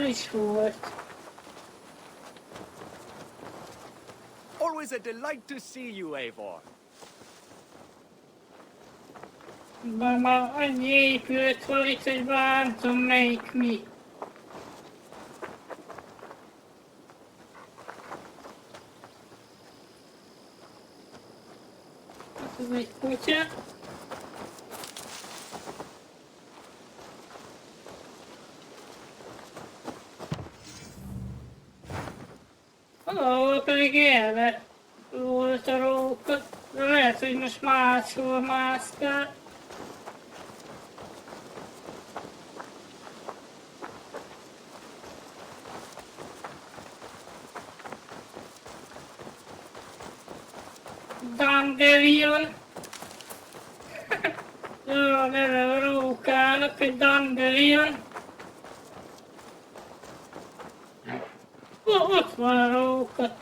is volt. Always a delight to see you, Eivor. Bár már annyi épület van itt, hogy már nem tudom melyik mi. Ez egy kutya. Valahol pedig elve volt a róka. De lehet, hogy most máshol mászkál. Dandelion. Jó a neve a rókának, hogy Dandelion. Ott van a róka.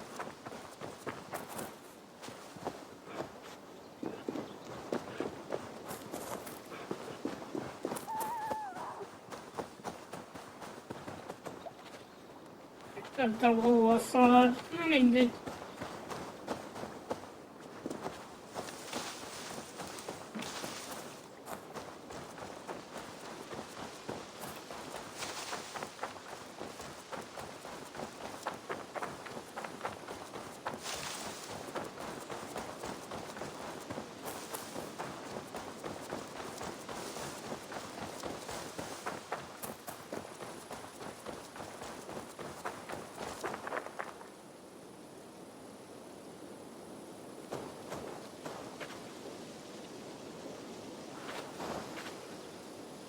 Nem tudom, hova szalad. Mindegy.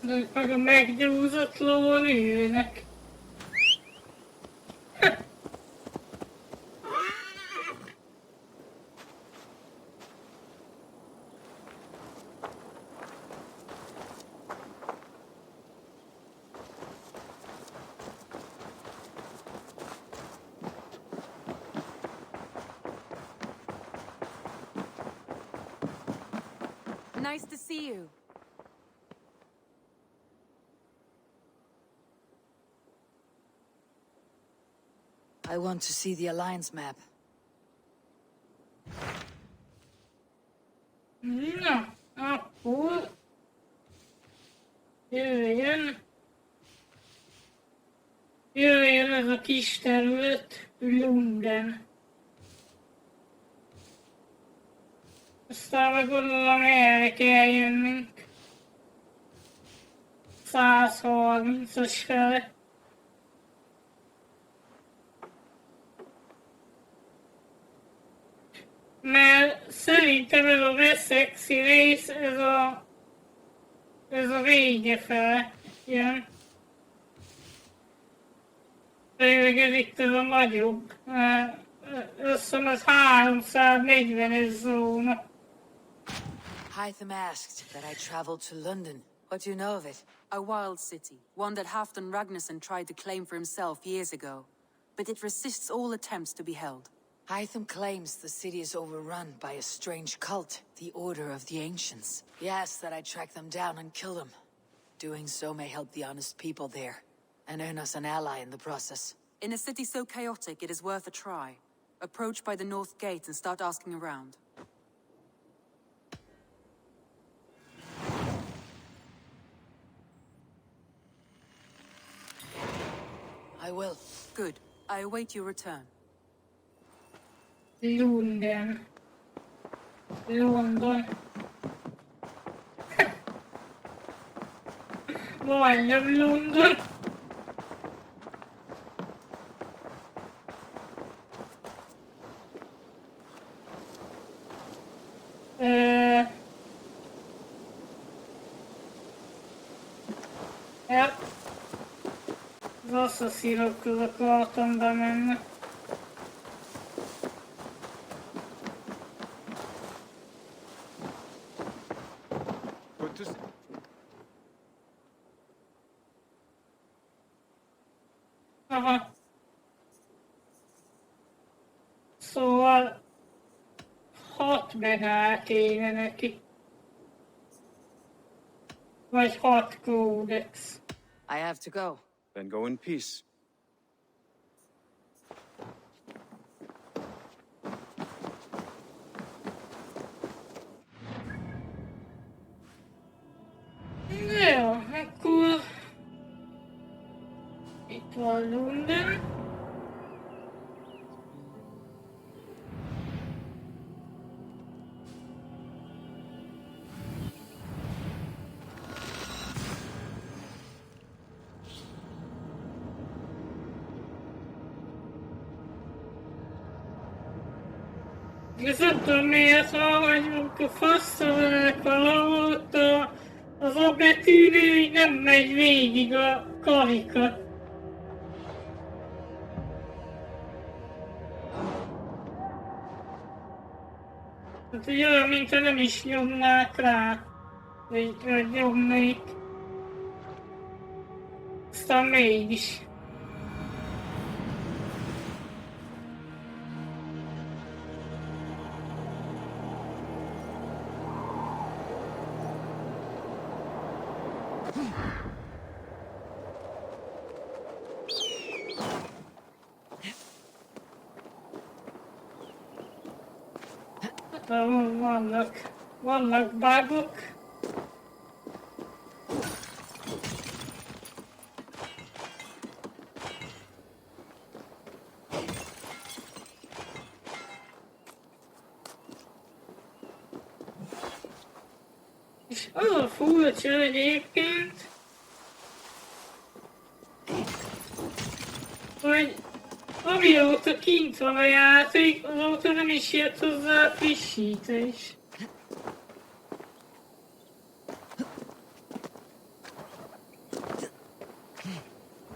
De meg a meggyúzott lovon ülnek. Nice to see you. I want to see the Alliance map. Na, akkor jöjjön ez a kis terület, Lunden. Aztán meg gondolom erre kell jönnünk. 130-as fele. Mert szerintem ez a Wessexi rész, ez a vége fele jön. Pedig ez itt ez a nagyobb. Azt hiszem az 340-es zóna. Hytham asked that I travel to London. What do you know of it? A wild city, one that Halfdan Ragnarsson tried to claim for himself years ago. But it resists all attempts to be held. Hytham claims the city is overrun by a strange cult, the Order of the Ancients. He asks that I track them down and kill them. Doing so may help the honest people there, and earn us an ally in the process. In a city so chaotic, it is worth a try. Approach by the north gate and start asking around. I will. Good. I await your return. London. London. Majdnem London. Ja. Az asszaszínokhoz akartam bemenni. Aha. Szóval 6 megál kéne neki. Vagy 6 kódex. I have to go. Then go in peace. van London. Ez nem tudom miért van, hogy a faszolnak valahol ott az A betűnél így nem megy végig a karika. Hát így olyan, mintha nem is nyomnák rá, vagy nyomnék. Aztán mégis. Vannak bugok. És az a furcsa egyébként, hogy amióta kint van a játék, azóta nem is jött hozzá frissítés.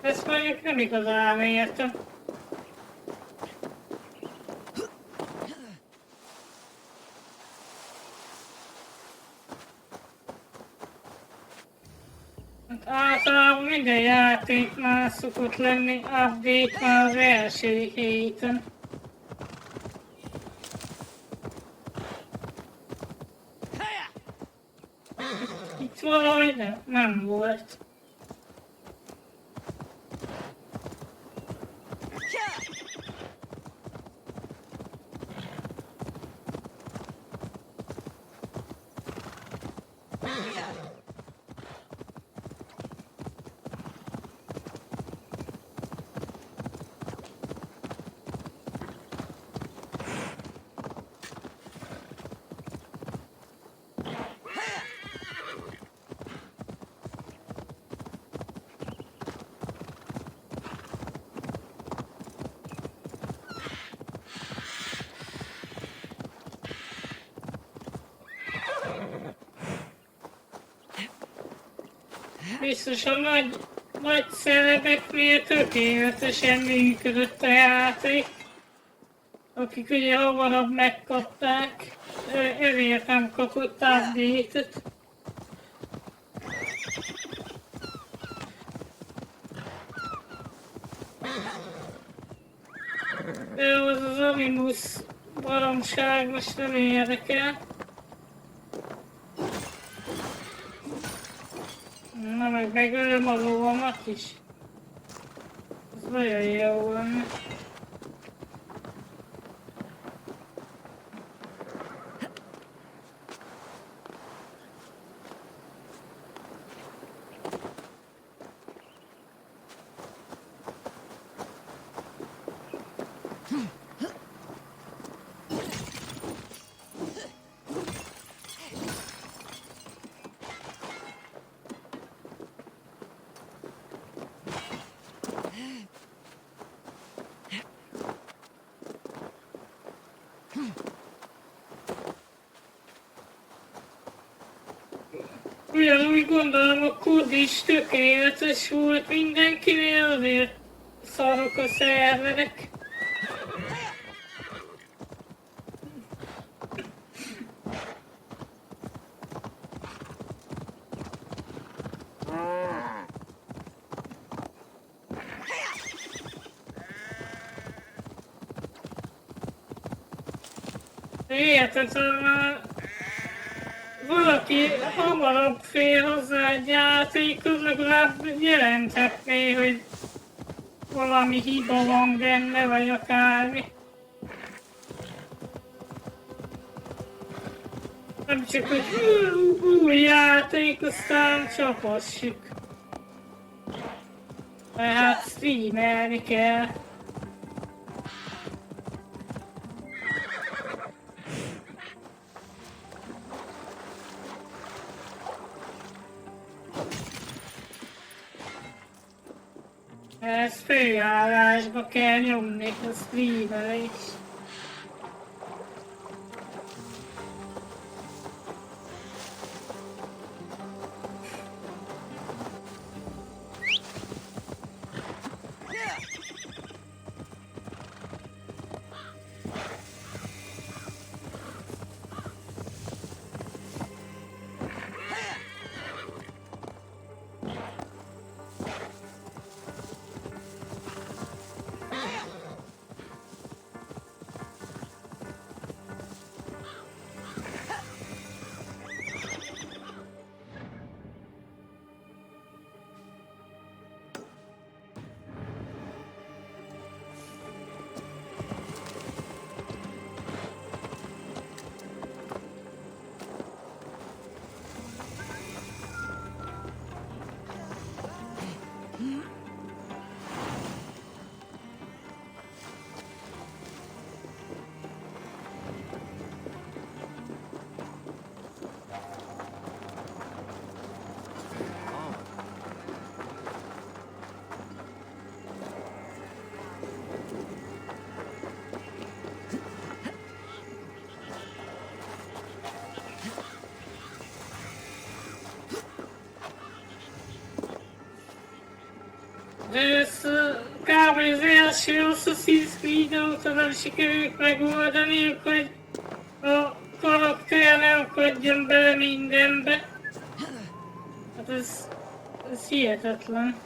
Ezt mondjuk nem igazán értem. Hát általában minden játéknál szokott lenni update már az első héten. Itt valahogy nem volt. Biztos a nagy szerepeknél tökéletesen működött a játék, akik ugye hamarabb megkapták, ezért nem kapott update-et. De az Animus baromság most nem érdekel. Na meg megölöm a lovamat is. Ez nagyon jó lenne. Ugyanúgy gondolom, a kód is tökéletes volt mindenkinél, azért szarok a szerverek. Érted, ha valaki hamarabb fél hozzá egy játékhoz, legalább jelenthetné, hogy valami hiba van benne, vagy akármi. Nem csak, hogy új játék, aztán csapassuk. Hát streamelni kell. Ez főállásba kell nyomni a streamelés. De ez kb. Az első Assassin's Creed óta nem sikerült megoldani, hogy a karakter ne akadjon bele mindenbe. Hát ez hihetetlen.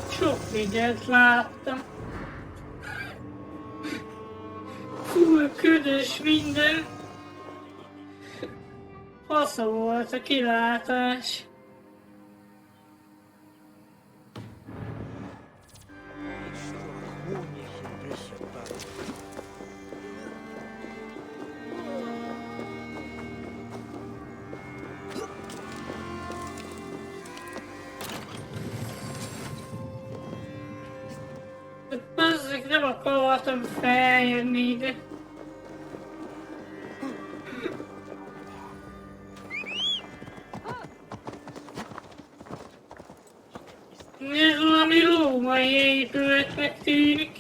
Sok mindent láttam. Full ködös minden. Fasza volt a kilátás. Bazzeg, nem akartam feljönni ide. Ez valami római épületnek tűnik.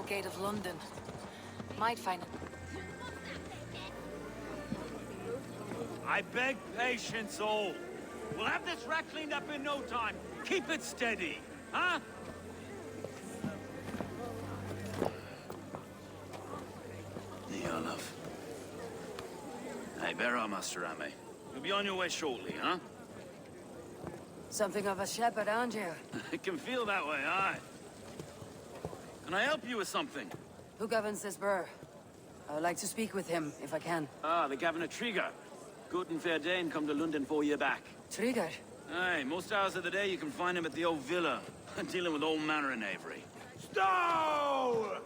Gate of London. Might find it. I beg patience, all. We'll have this rat cleaned up in no time. Keep it steady, huh? Neolov. Hey, bear our muster at me. You'll be on your way shortly, huh? Something of a shepherd, aren't you? It can feel that way, aye. Can I help you with something? Who governs this burr? I would like to speak with him, if I can. Ah, the Governor Trigger. good and fair Dane come to London 4 year back. Trigger. Aye, most hours of the day you can find him at the old villa, dealing with all manner of knavery. Stow!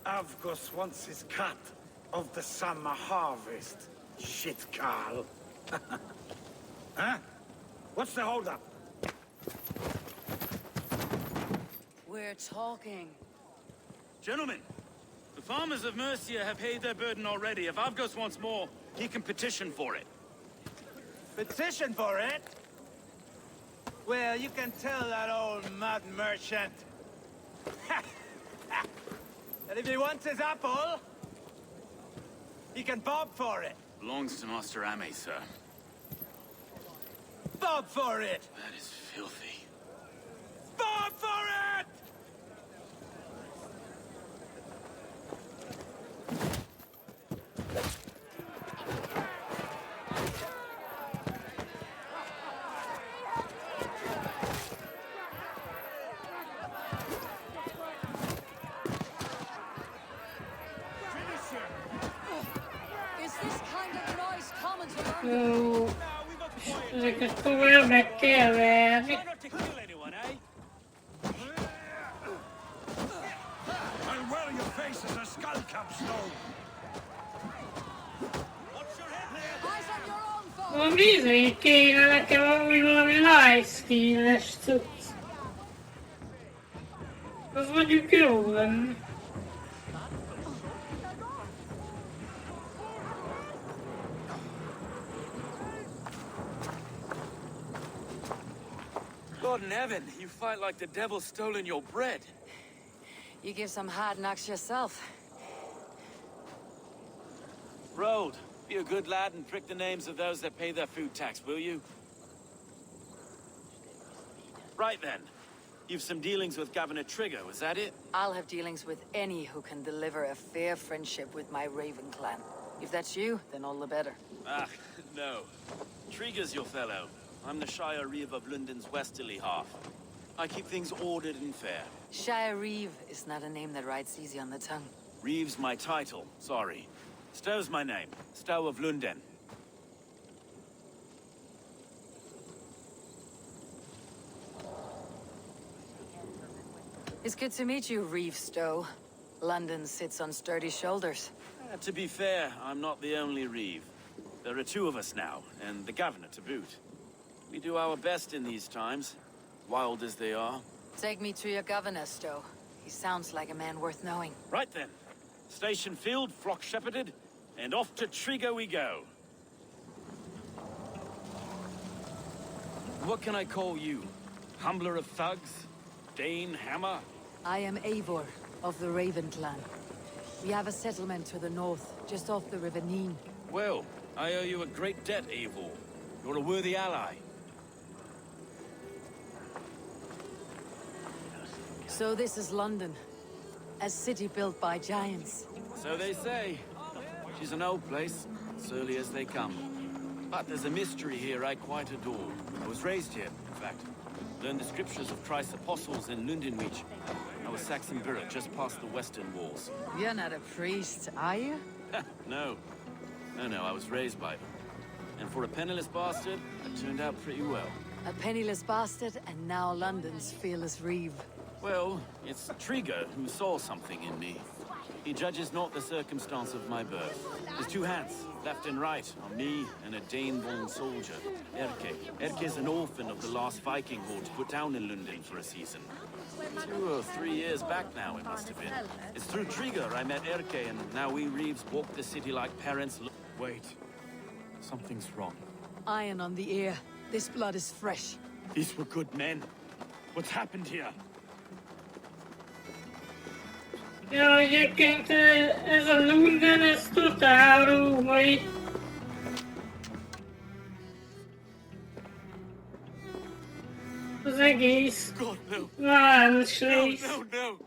Avgos wants his cut of the summer harvest. Shit, Carl. Huh? What's the holdup? We're talking. Gentlemen, the farmers of Mercia have paid their burden already. If Avgos wants more, he can petition for it. Petition for it? Well, you can tell that old mud merchant that if he wants his apple, he can bob for it. Belongs to Master Ame, sir. Bob for it! That is filthy. Bob for it! Is this kind of noise common to learn? Oh, ezeket tovább meg kell verni. Try not to kill anyone, eh? And well, your face is a skull capstone. Watch your head there! Eyes on your own, folks! Valami kéne nekem valami lifestyle-es cucc. Az mondjuk jó lenne. God in heaven, you fight like the devil's stolen your bread. You give some hard knocks yourself. Road, be a good lad and prick the names of those that pay their food tax, will you? Right then. You've some dealings with Governor Trigger, was that it? I'll have dealings with any who can deliver a fair friendship with my Raven clan. If that's you, then all the better. Ah, no. Trigger's your fellow. I'm the Shire Reeve of London's westerly half. I keep things ordered and fair. Shire Reeve is not a name that rides easy on the tongue. Reeve's my title, sorry. Stow's my name. Stow of London. It's good to meet you, Reeve Stowe. London sits on sturdy shoulders. To be fair, I'm not the only Reeve. There are two of us now, and the governor to boot. We do our best in these times, wild as they are. Take me to your governor, Stowe. He sounds like a man worth knowing. Right then. Station filled, flock shepherded, and off to Trigger we go. What can I call you? Humbler of thugs? Dane Hammer? I am Eivor, of the Raven clan. We have a settlement to the north, just off the River Neen. Well, I owe you a great debt, Eivor. You're a worthy ally. So this is London. A city built by giants. So they say. She's an old place, surly as they come. But there's a mystery here I quite adore. I was raised here, in fact. Learned the scriptures of Christ's apostles in Lundenwich. I was Saxon Borough, just past the western walls. You're not a priest, are you? No. No, I was raised by them. And for a penniless bastard, I turned out pretty well. A penniless bastard, and now London's fearless Reeve. Well, it's Trigger who saw something in me. He judges not the circumstance of my birth. His two hands, left and right, on me and a Dane-born soldier, Erke. Erke's an orphan of the last Viking hordes put down in London for a season. 2 or 3 years back now, it must have been. It's through Trigger I met Erke, and now we Reeves walk the city like parents. Wait. Something's wrong. Iron on the ear. This blood is fresh. These were good men. What's happened here? Ja, egyébként ez a London, ez totál római. Az egész városrész. No!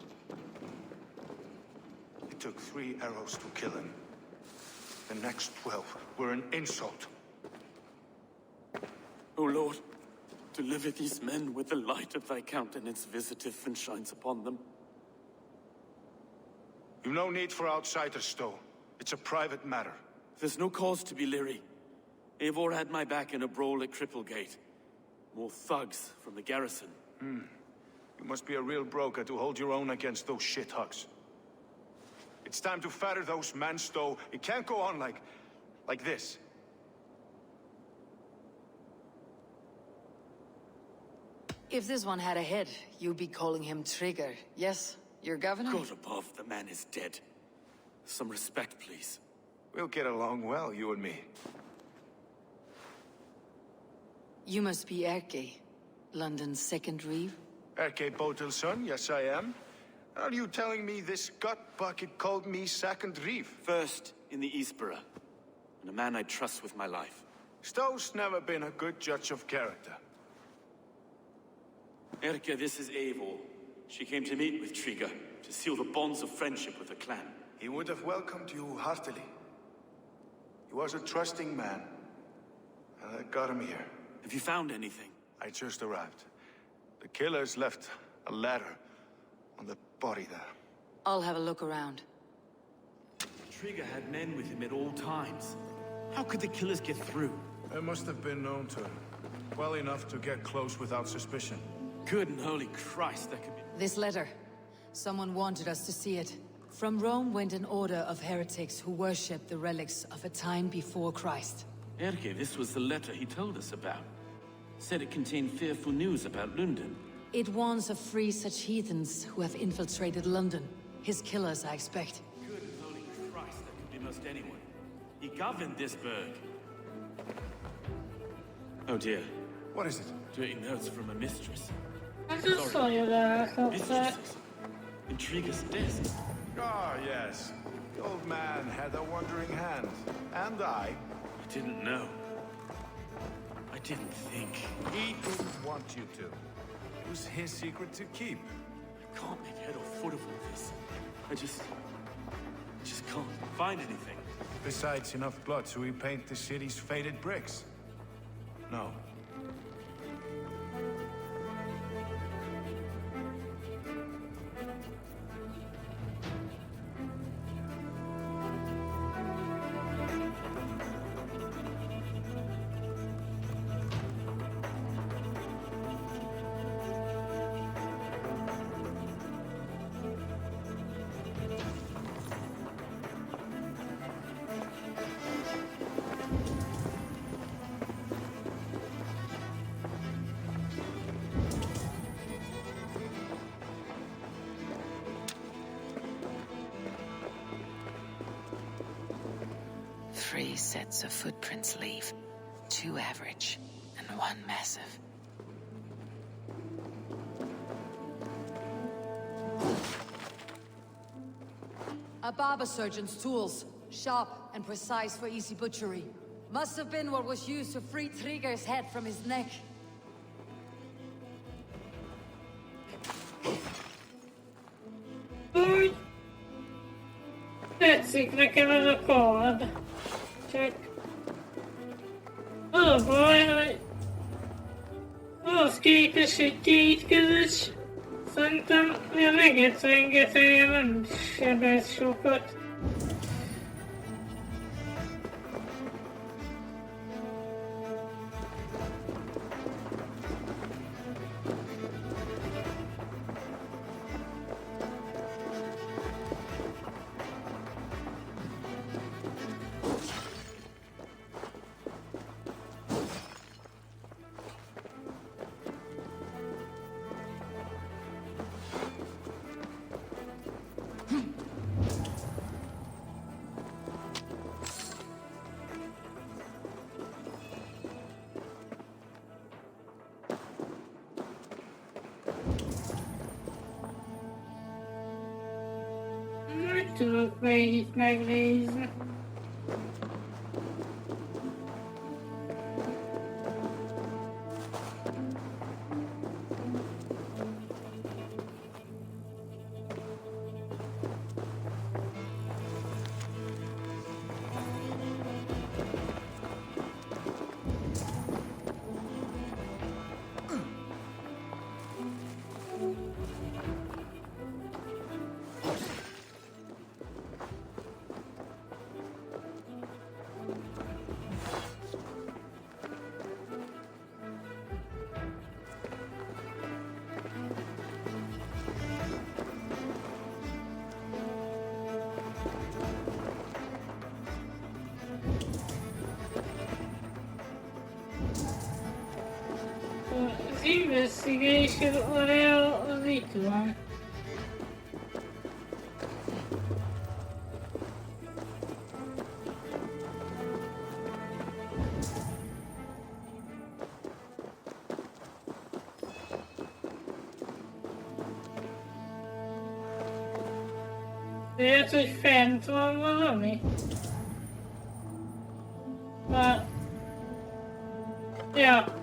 It took 3 arrows to kill him. The next 12 were an insult. Oh, Lord. Deliver these men with the light of thy countenance visiteth and shines upon them. You've no need for outsiders, Stowe. It's a private matter. There's no cause to be leery. Eivor had my back in a brawl at Cripplegate. More thugs from the garrison. You must be a real broker to hold your own against those shithugs. It's time to fetter those men, Stowe. It can't go on like this. If this one had a head, you'd be calling him Trigger, yes? Your governor? God above, the man is dead. Some respect, please. We'll get along well, you and me. You must be Erke, London's second reeve? Erke Botel's son, yes I am. Are you telling me this gut bucket called me second reeve? First in the Eastborough, and a man I trust with my life. Stowe's never been a good judge of character. Erke, this is Eivor. She came to meet with Trigger, to seal the bonds of friendship with the clan. He would have welcomed you heartily. He was a trusting man, and I got him here. Have you found anything? I just arrived. The killers left a letter on the body there. I'll have a look around. Trigger had men with him at all times. How could the killers get through? They must have been known to him. Well enough to get close without suspicion. Good and holy Christ, that could be... This letter. Someone wanted us to see it. From Rome went an order of heretics who worshipped the relics of a time before Christ. Erke, this was the letter he told us about. Said it contained fearful news about London. It warns of 3 such heathens who have infiltrated London. His killers, I expect. Good and holy Christ, that could be most anyone. He governed this burg. Oh dear. What is it? Dirty notes from a mistress. I just saw you there, I thought that. Mistresses? In Trigger's desk. Ah, yes. The old man had a wandering hand. And I. I didn't know. I didn't think. He didn't want you to. It was his secret to keep. I can't make head or foot of all this. I just can't find anything. Besides enough blood to repaint the city's faded bricks. No. Three sets of footprints leave. 2 average, and 1 massive. A barber surgeon's tools. Sharp and precise for easy butchery. Must have been what was used to free Trigger's head from his neck. Úgy tetszik nekem ez a kard. Csak az a baj, hogy ahhoz képest, hogy 2 közös, szerintem a rengeteg nem sebez sokat. Nem tudok még itt megnézni. Az investigation area az itt van. Lehet, hogy fent van valami? Már... Ja.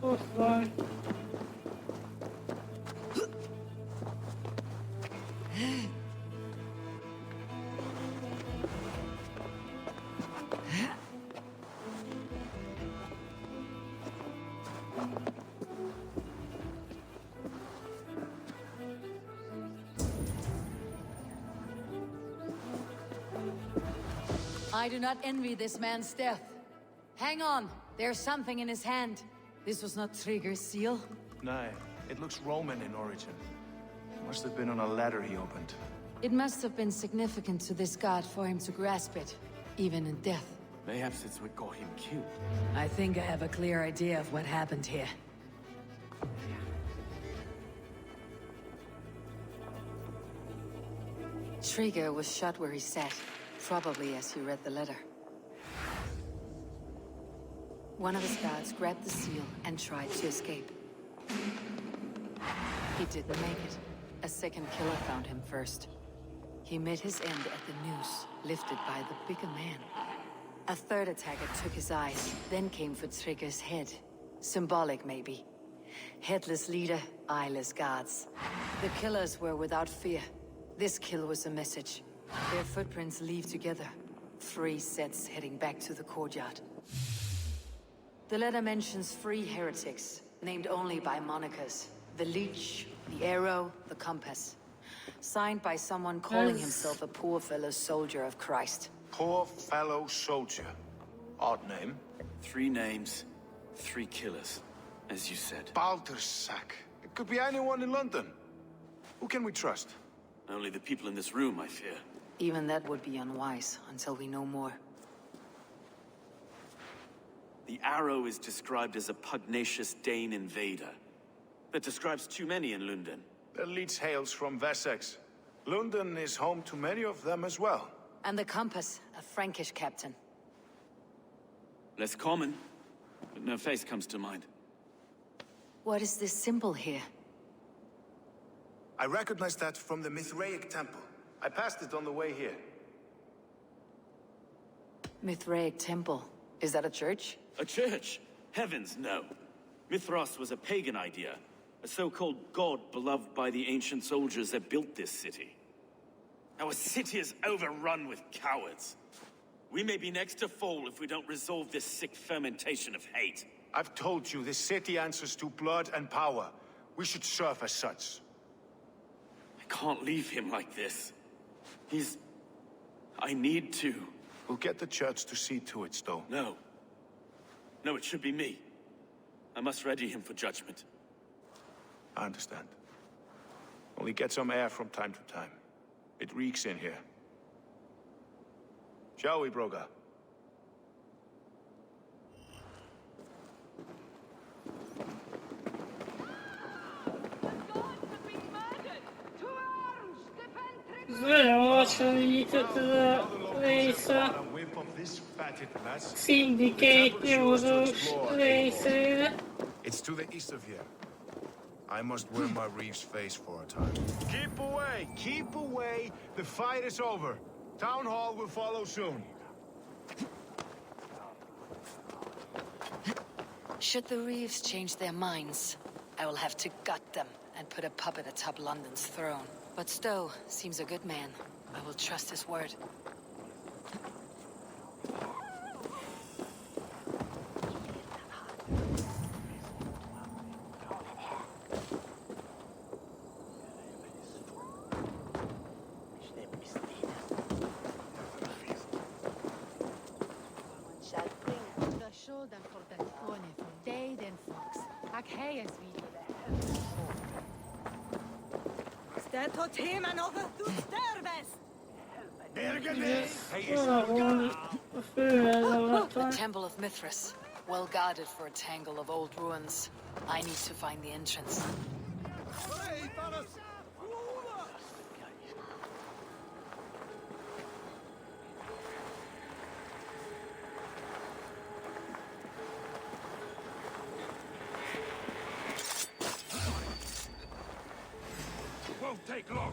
Ott van. I do not envy this man's death. Hang on, there's something in his hand. This was not Trigger's seal. No, it looks Roman in origin. Must have been on a ladder he opened. It must have been significant to this god for him to grasp it, even in death. Perhaps it's what got him killed. I think I have a clear idea of what happened here. Trigger was shot where he sat, probably as he read the letter. One of his guards grabbed the seal and tried to escape. He didn't make it. A second killer found him first. He met his end at the noose, lifted by the bigger man. A third attacker took his eyes, then came for Trigger's head. Symbolic, maybe. Headless leader, eyeless guards. The killers were without fear. This kill was a message. Their footprints leave together. 3 sets heading back to the courtyard. The letter mentions 3 heretics, named only by monikers. The Leech, the Arrow, the Compass. Signed by someone calling himself a poor fellow soldier of Christ. Poor fellow soldier. Odd name. 3 names, 3 killers, as you said. Baldersack. It could be anyone in London. Who can we trust? Only the people in this room, I fear. Even that would be unwise, until we know more. The Arrow is described as a pugnacious Dane invader. That describes too many in London. The Leech hails from Wessex. London is home to many of them as well. And the Compass, a Frankish captain. Less common, but no face comes to mind. What is this symbol here? I recognize that from the Mithraic temple. I passed it on the way here. Mithraic temple. Is that a church? A church? Heavens, no. Mithras was a pagan idea. A so-called god beloved by the ancient soldiers that built this city. Our city is overrun with cowards. We may be next to fall if we don't resolve this sick fermentation of hate. I've told you, this city answers to blood and power. We should serve as such. I can't leave him like this. I need to. We'll get the church to see to it, Stowe. No. No, it should be me. I must ready him for judgment. I understand. Only get some air from time to time. It reeks in here. Shall we, Broga? Leolcsonyított ez a része. Syndicate nyomozós részére. It's to the east of here. I must wear my Reeves face for a time. Keep away! Keep away! The fight is over. Town Hall will follow soon. Should the Reeves change their minds, I will have to gut them and put a puppet atop London's throne. But Stowe seems a good man. I will trust his word. Valahol a főhez alatt The van. Temple of Mithras. Well guarded for a tangle of old ruins. I need to find the entrance. Won't take long.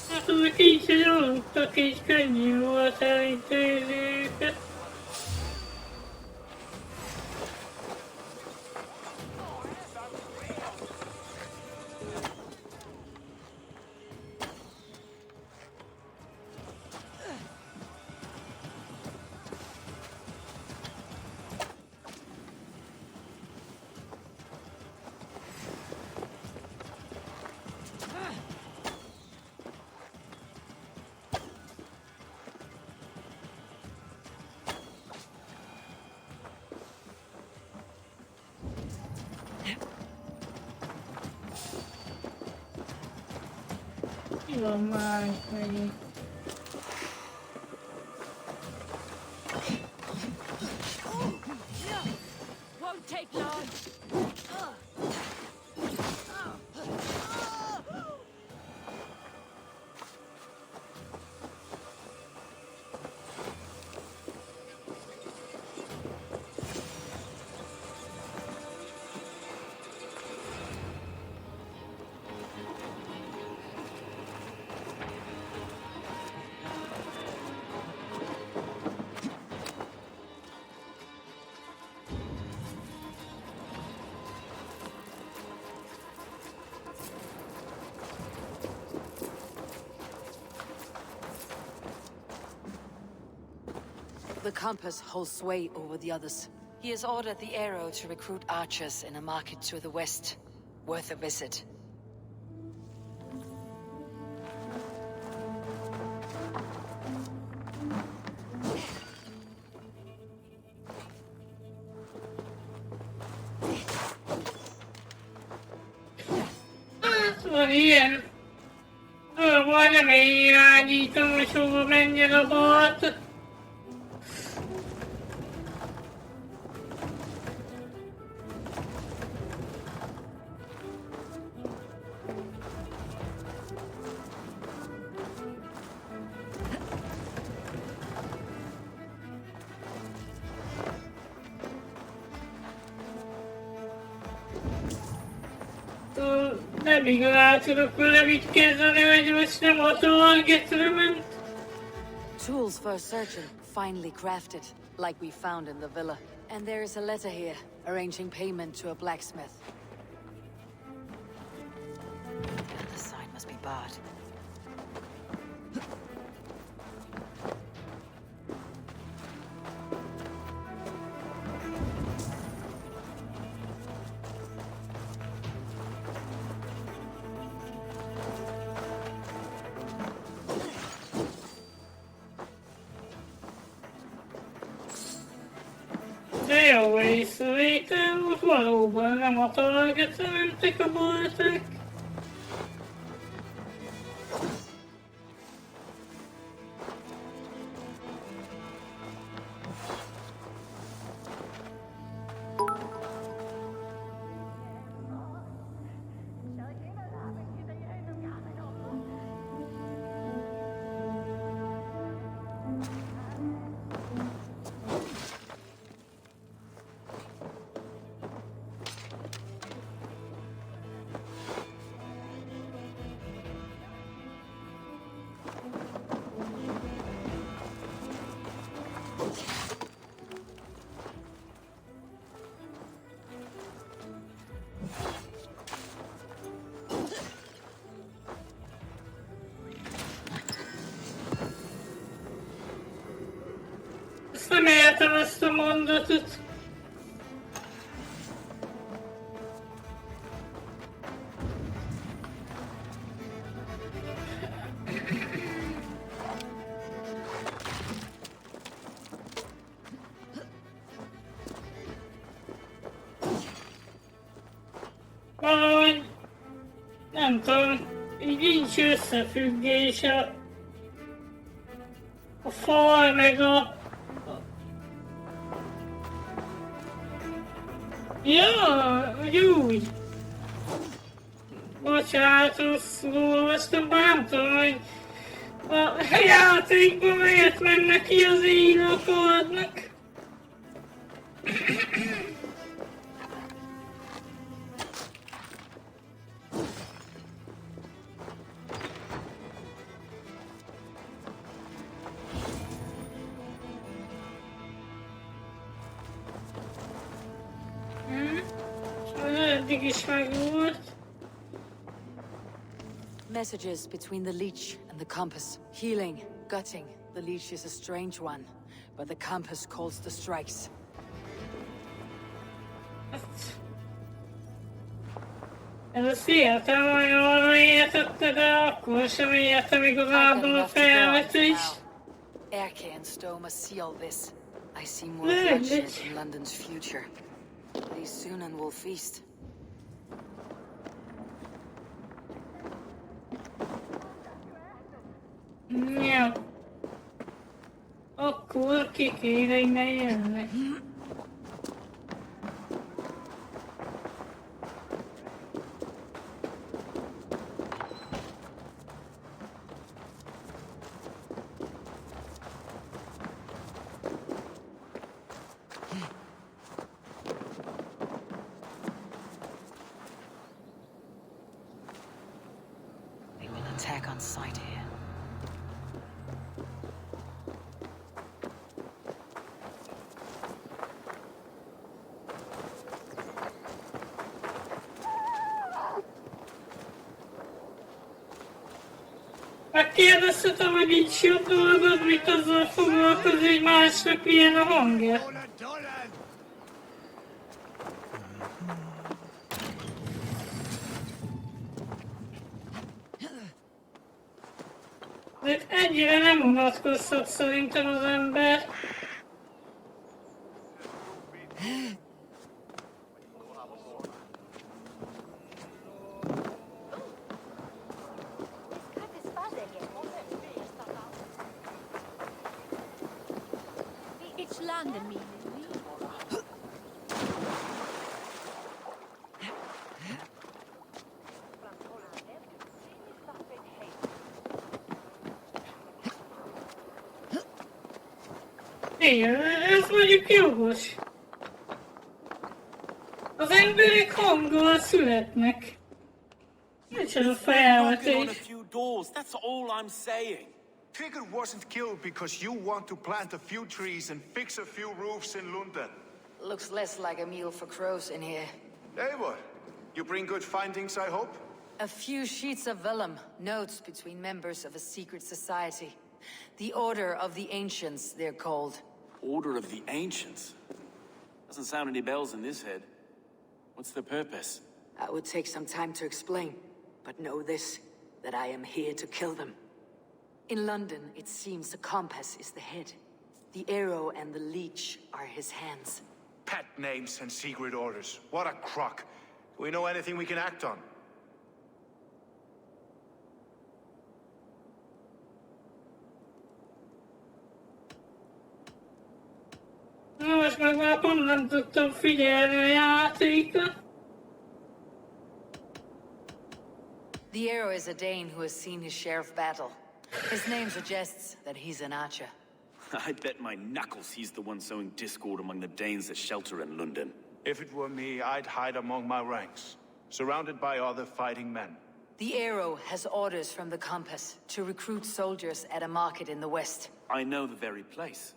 Hát azok így se aludtak, és könnyű volt elintézni őket. Mi van már itt megint? Won't take long. The compass holds sway over the others. He has ordered the arrow to recruit archers in a market to the west. Worth a visit. Hát van ilyen. Majdnem én irányítom, hogy hova menjen a balt. Nem igazán tudok vele mit kezdeni, hogy most nem a targetre ment. Tools for a surgeon, finely crafted, like we found in the villa. And there is a letter here, arranging payment to a blacksmith. The sign must be barred. De jó észrevétel, most valóban nem a targetre mentek a boltek. Ezt nem értem ezt a mondatot. nem tudom, így nincs összefüggés a fal meg ja, úgy. Bocsánat, rosszul olvastam, bár nem tudom, hogy a játékban miért mennek ki az éjnakadnak. Eddig is megvolt. Messages between the leech and the compass. Healing, gutting. The leech is a strange one, but the compass calls the strikes. Ezt értem, hogy arra értette, de akkor sem értem igazából a felvetést. Erke and Stowe must see all this. I see more bloodshed in London's future. They soon and will feast. Ja. Akkor ki kéne innen jönni. They will attack on sight here. Megkérdeztetem, hogy nincs jobb dolgod, mit azzal foglalkozni, hogy másnak milyen a hangja. De ennyire nem unatkozhat szerintem az ember. It's London, meaning. Igen, ez mondjuk jogos. Az emberek hanggal születnek. Micsoda felvetés. That's all I'm saying. Tigger wasn't killed because you want to plant a few trees and fix a few roofs in London. Looks less like a meal for crows in here. Hey, what? You bring good findings, I hope? A few sheets of vellum, notes between members of a secret society. The Order of the Ancients, they're called. Order of the Ancients? Doesn't sound any bells in this head. What's the purpose? That would take some time to explain, but know this, that I am here to kill them. In London, it seems the compass is the head. The arrow and the leech are his hands. Pet names and secret orders. What a crock. Do we know anything we can act on? Na most meg már pont nem tudtam figyelni a játékot. The arrow is a Dane who has seen his share of battle. His name suggests that he's an archer. I bet my knuckles he's the one sowing discord among the Danes that shelter in London. If it were me, I'd hide among my ranks, surrounded by other fighting men. The arrow has orders from the compass to recruit soldiers at a market in the west. I know the very place.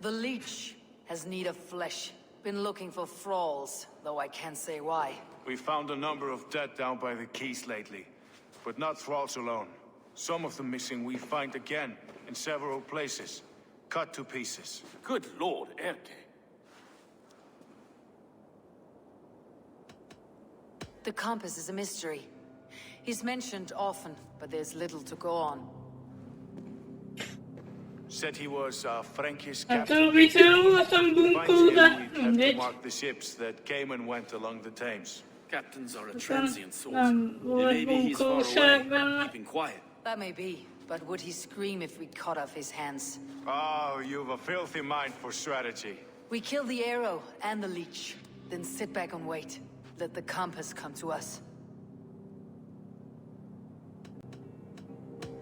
The leech has need of flesh. Been looking for thralls, though I can't say why. We found a number of dead down by the quays lately, but not thralls alone. Some of the missing we find again in several places, cut to pieces. Good lord, Erke. The compass is a mystery. He's mentioned often, but there's little to go on. Said he was Frankish Hát captain. mitől voltam To find bunkó, him, de we'd have to mindegy. mark the ships that came and went along the Thames. Captains are a transient sort. Nem volt Maybe he's far bunkóság away, benne. keeping quiet. That may be, but would he scream if we cut off his hands? Oh, you've a filthy mind for strategy. We kill the arrow and the leech, then sit back and wait. Let the compass come to us.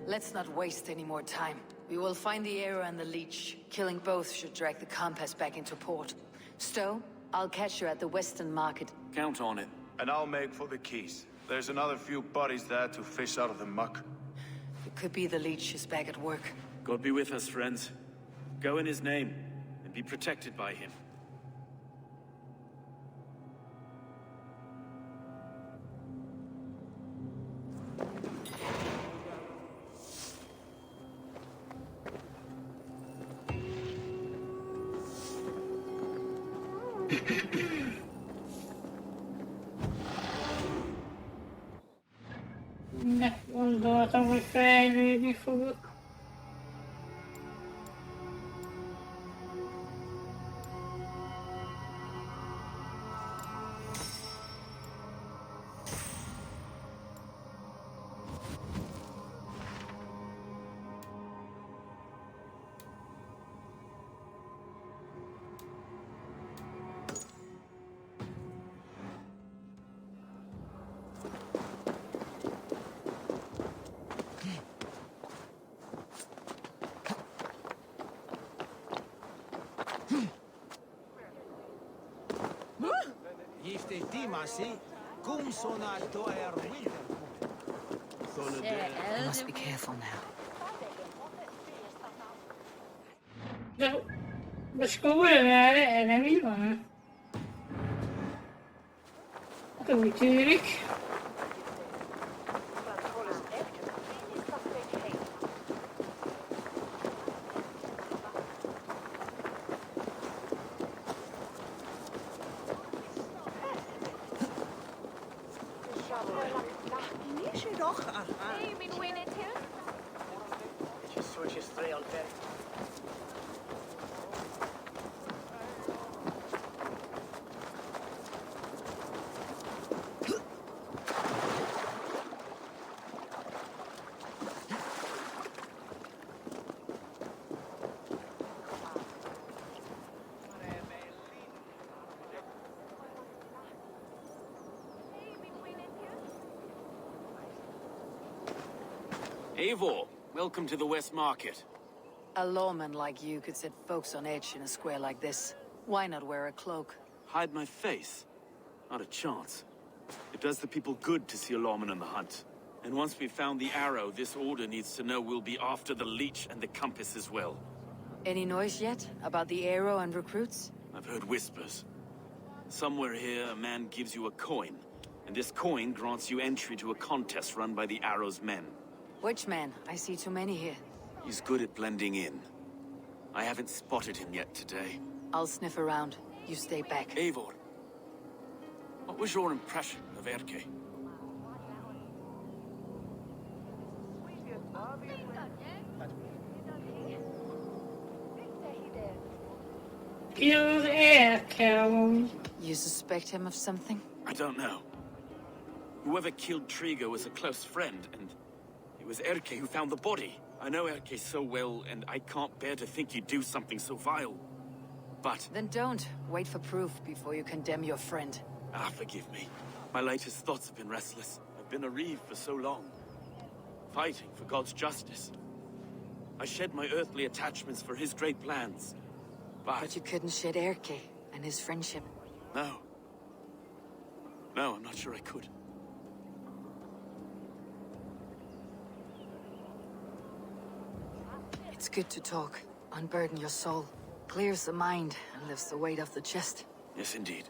Let's not waste any more time. We will find the arrow and the leech. Killing both should drag the compass back into port. Stowe, I'll catch you at the Western Market. Count on it. And I'll make for the keys. There's another few bodies there to fish out of the muck. It could be the leech is back at work. God be with us, friends. Go in his name, and be protected by him. Ne, gondoltam, hogy fejlődni fogok. Este timasi, cum sona doer We must be careful now. De most komolyan erre mi van? Hát úgy tűnik. Eivor, welcome to the West Market. A lawman like you could set folks on edge in a square like this. Why not wear a cloak? Hide my face? Not a chance. It does the people good to see a lawman on the hunt. And once we've found the arrow, this order needs to know we'll be after the leech and the compass as well. Any noise yet about the arrow and recruits? I've heard whispers. Somewhere here, a man gives you a coin, and this coin grants you entry to a contest run by the arrow's men. Which man? I see too many here. He's good at blending in. I haven't spotted him yet today. I'll sniff around. You stay back. Eivor, what was your impression of Erke? Ki az Erke amúgy? You suspect him of something? I don't know. Whoever killed Trigo was a close friend, and it was Erke who found the body. I know Erke so well, and I can't bear to think you'd do something so vile. But... Then don't. Wait for proof before you condemn your friend. forgive me. My latest thoughts have been restless. I've been a reeve for so long. Fighting for God's justice. I shed my earthly attachments for his great plans. But you couldn't shed Erke and his friendship. No. No, I'm not sure I could. It's good to talk. Unburden your soul. Clears the mind and lifts the weight off the chest. Yes, indeed.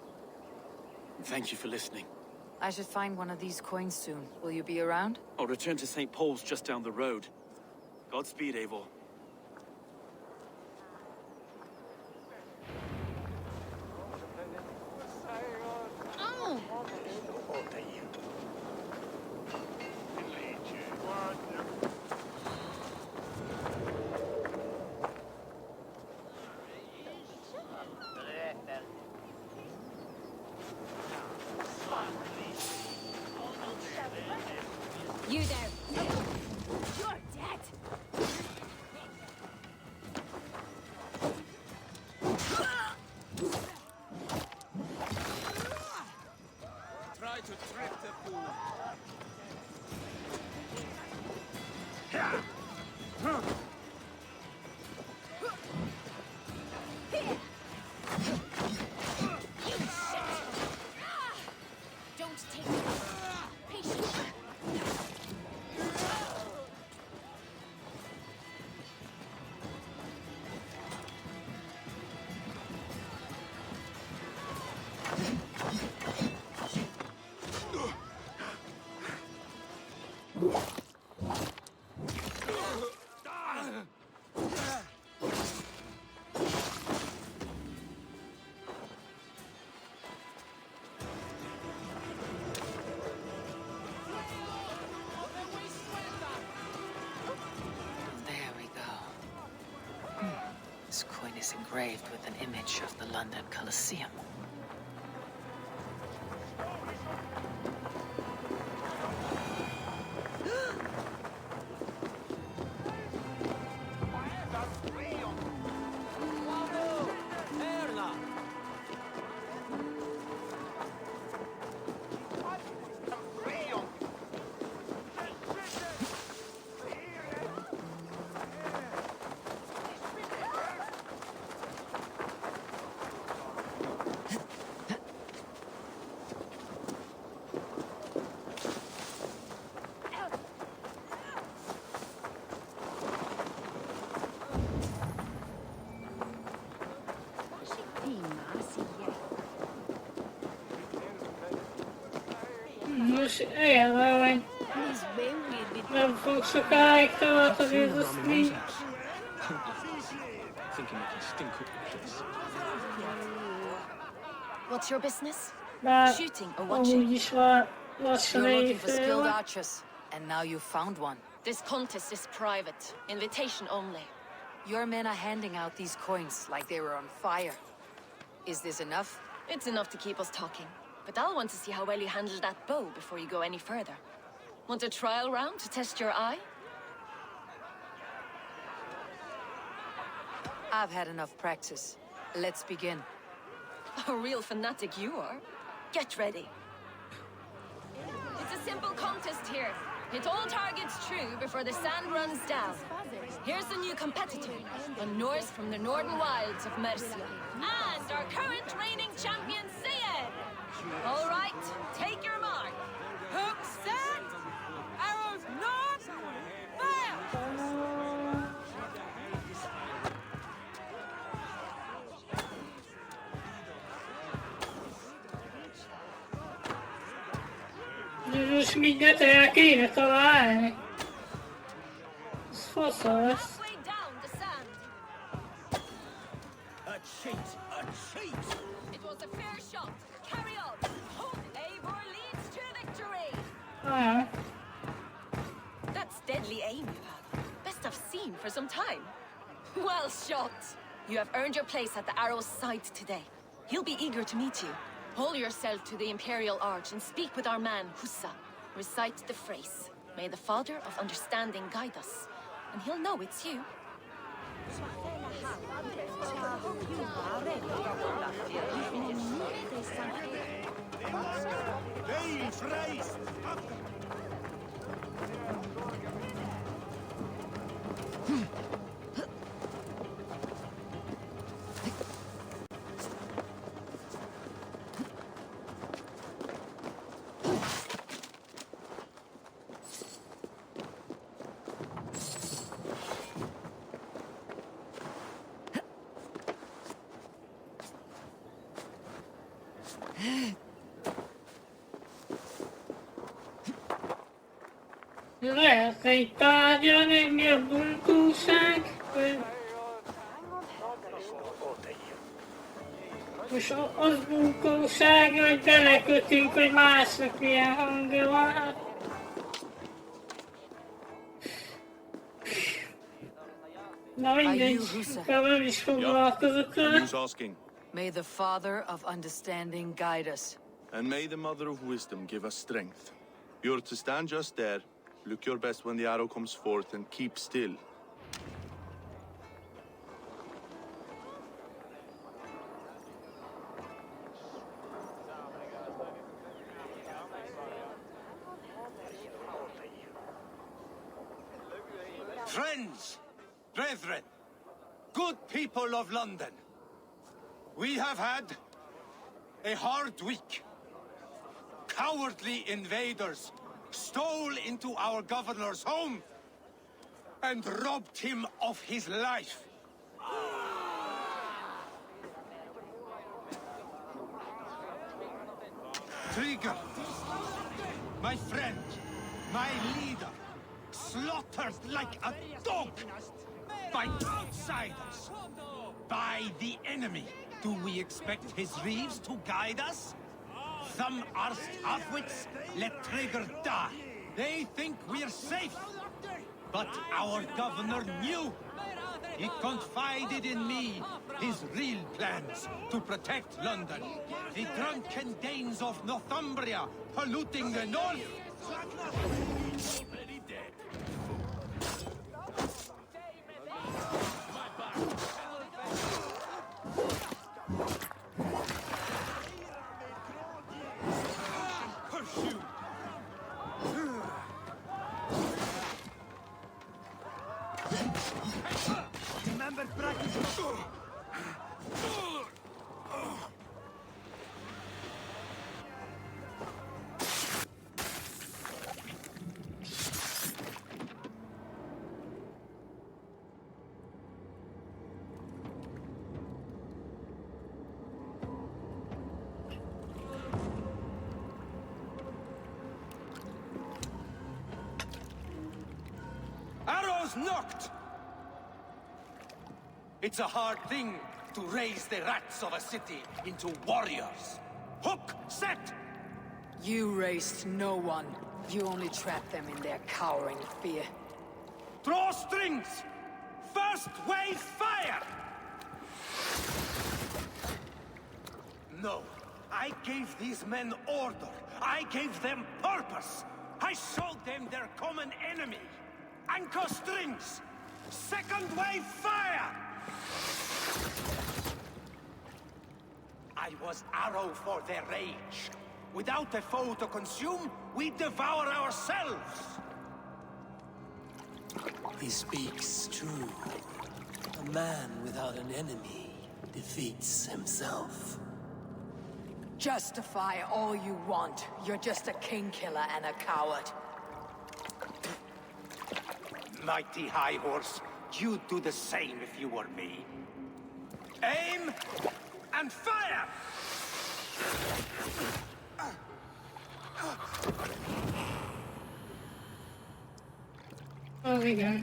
And thank you for listening. I should find one of these coins soon. Will you be around? I'll return to St. Paul's just down the road. Godspeed, Eivor. You there. You're dead. Try to trick the fool. Don't take it. Patience. There we go. This coin is engraved with an image of the London Colosseum. Most ellenben, nem fog sokáig tartani ez a stream. What's your business? Bár Shooting or amúgy watching? is már lassan You're looking for éjfél skilled van. archers, and now you found one. This contest is private. Invitation only. Your men are handing out these coins like they were on fire. Is this enough? It's enough to keep us talking. But I'll want to see how well you handle that bow before you go any further. Want a trial round to test your eye? I've had enough practice. Let's begin. A real fanatic you are. Get ready. It's a simple contest here. Hit all targets true before the sand runs down. Here's the new competitor, a Norse from the northern wilds of Mercia. And our current reigning champion, Sion! All right, take your mark. Hooks set! Arrows not! Fire! Most mindent el kéne találni. Ez fasza lesz. Halfway down the sand. A cheat! A cheat! It was a fair shot. Carry on. Eivor leads to victory. Ah, That's deadly aim you have. Best I've seen for some time. Well shot. You have earned your place at the Arrow's side today. He'll be eager to meet you. Hold yourself to the Imperial Arch and speak with our man, Hussa. Recite the phrase. May the Father of Understanding guide us. And he'll know it's you. Veil freist! lehet egy tárgyalni, mi a bunkóság? Most az bunkóság, hogy belekötünk, hogy másnak milyen hangja van. Hát. Na mindegy, inkább nem is foglalkozok rá. Who's asking? May the Father of Understanding guide us. And may the Mother of Wisdom give us strength. You're to stand just there, Look your best when the arrow comes forth and keep still. Friends, brethren, good people of London, we have had a hard week. Cowardly invaders stole into our governor's home and robbed him of his life. Trigger, my friend, my leader, slaughtered like a dog by outsiders, by the enemy. Do we expect his reeves to guide us? Some arsed halfwits let Trigger die. They think we're safe. But our governor knew. He confided in me his real plans to protect London. The drunken Danes of Northumbria polluting the north. Already dead. Curse you! Remember practice. Arrows knocked! It's a hard thing to raise the rats of a city into warriors. Hook, set! You raised no one. You only trapped them in their cowering fear. Draw strings! First wave fire! No, I gave these men order. I gave them purpose. I showed them their common enemy. Anchor strings! Second wave fire! I was arrow for their rage. Without a foe to consume, we devour ourselves! He speaks true. A man without an enemy defeats himself. Justify all you want. You're just a king killer and a coward. Mighty High Horse, you'd do the same if you were me. Aim and fire! There we go.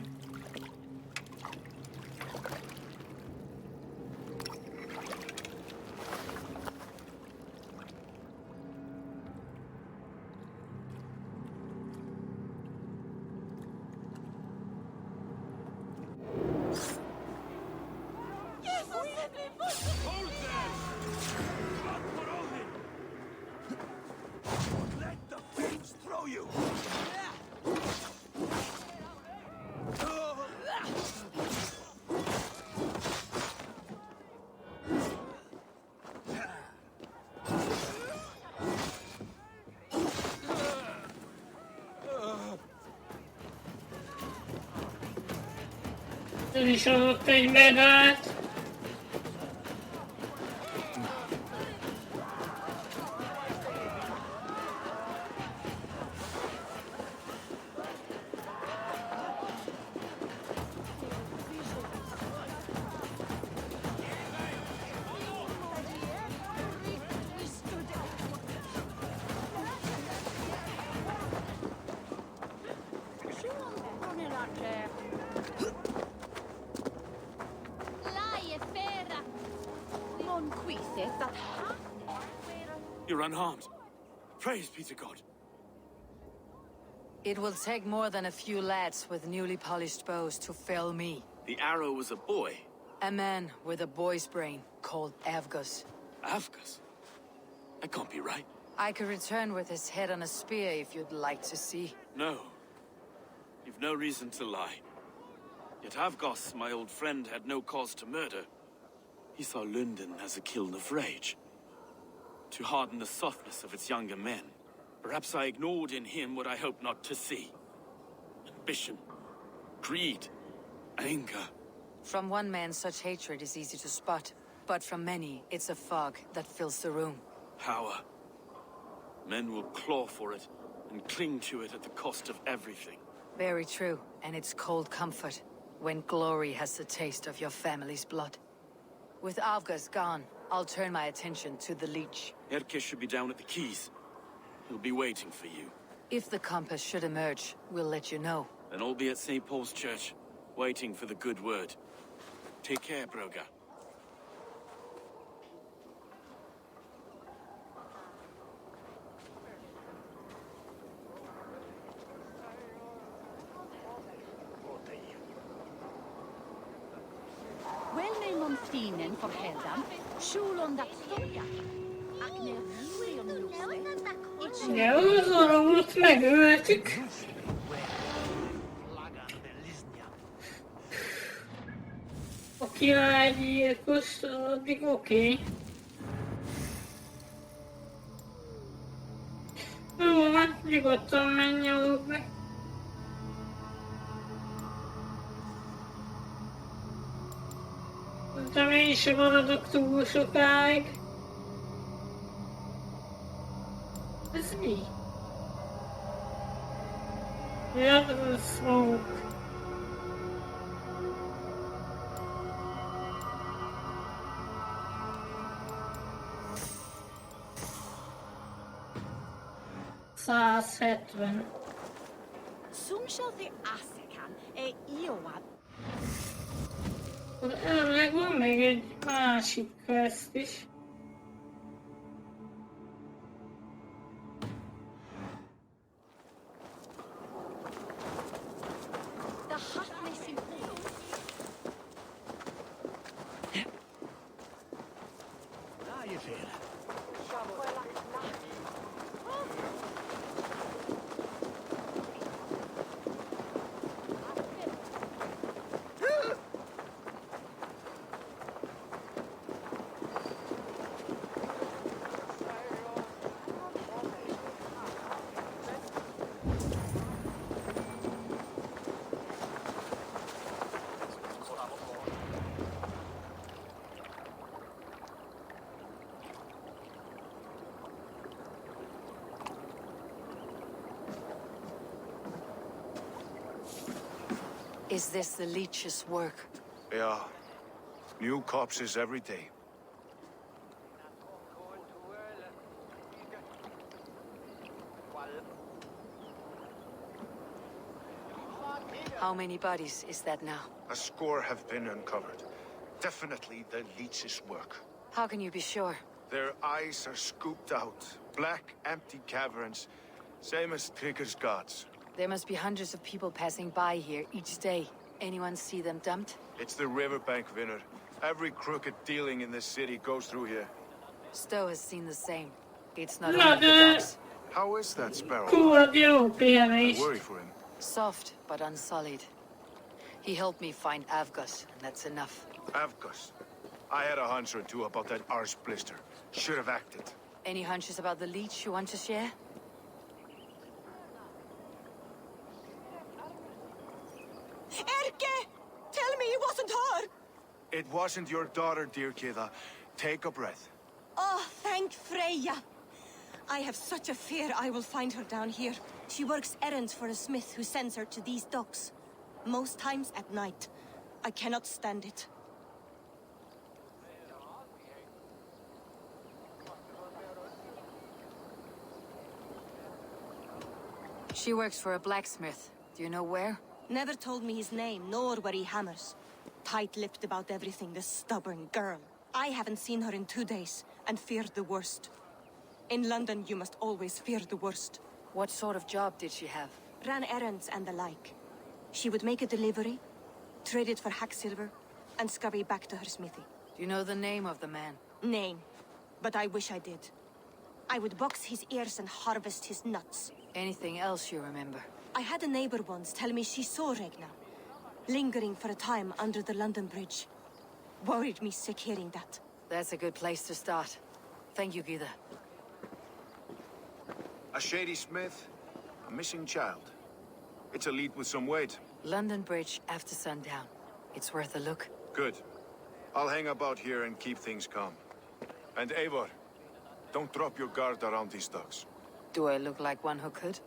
Hold there! Let the flames throw you! Ő is adott egy medált. You're unharmed. Praise be to God. It will take more than a few lads with newly polished bows to fell me. The arrow was a boy. A man with a boy's brain called Avgus. Avgus? That can't be right. I could return with his head on a spear if you'd like to see. No. You've no reason to lie. Yet Avgos, my old friend, had no cause to murder. He saw London as a kiln of rage, to harden the softness of its younger men. Perhaps I ignored in him what I hoped not to see. Ambition, greed, anger. From one man, such hatred is easy to spot. But from many, it's a fog that fills the room. Power. Men will claw for it and cling to it at the cost of everything. Very true, and it's cold comfort when glory has the taste of your family's blood. With Avgas gone, I'll turn my attention to the Leech. Erke should be down at the quays. He'll be waiting for you. If the compass should emerge, we'll let you know. Then I'll be at St. Paul's Church, waiting for the good word. Take care, Broga. Wel neu Monthinen for Heldan, Shulon dat Stoja. Akne Yuri on Lucy. Ja, så roligt megöltük. A királygyilkos, addig oké. Jó, hát nyugodtan menj aludni. De én sem maradok túl sokáig. Ez mi? Ja, ez a smoke. $170. Sumshaldi Asekan, Iowa. Elvileg van még egy másik quest is. Is this the Leech's work? Yeah. New corpses every day. How many bodies is that now? A score have been uncovered. Definitely the Leech's work. How can you be sure? Their eyes are scooped out. Black, empty caverns. Same as Trigger's gods. There must be hundreds of people passing by here each day. Anyone see them dumped? It's the riverbank, Vinner. Every crooked dealing in this city goes through here. Stowe has seen the same. It's not No, only the dogs. How is that sparrow? Kurva jó I pihenés. worry for him. Soft, but unsullied. He helped me find Avgos, and that's enough. Avgos. I had a hunch or two about that arse blister. Should have acted. Any hunches about the Leech you want to share? Erke! Tell me it wasn't her! It wasn't your daughter, dear Kida. Take a breath. Oh, thank Freya. I have such a fear I will find her down here. She works errands for a smith who sends her to these docks. Most times at night. I cannot stand it. She works for a blacksmith. Do you know where? Never told me his name, nor where he hammers. Tight-lipped about everything, the stubborn girl. I haven't seen her in 2 days, and feared the worst. In London, you must always fear the worst. What sort of job did she have? Ran errands and the like. She would make a delivery, trade it for hack silver, and scurry back to her smithy. Do you know the name of the man? Name. But I wish I did. I would box his ears and harvest his nuts. Anything else you remember? I had a neighbor once tell me she saw Regna, lingering for a time under the London Bridge. Worried me sick hearing that. That's a good place to start. Thank you, Gita. A shady smith, a missing child. It's a lead with some weight. London Bridge after sundown. It's worth a look. Good. I'll hang about here and keep things calm. And Eivor, don't drop your guard around these ducks. Do I look like one who could?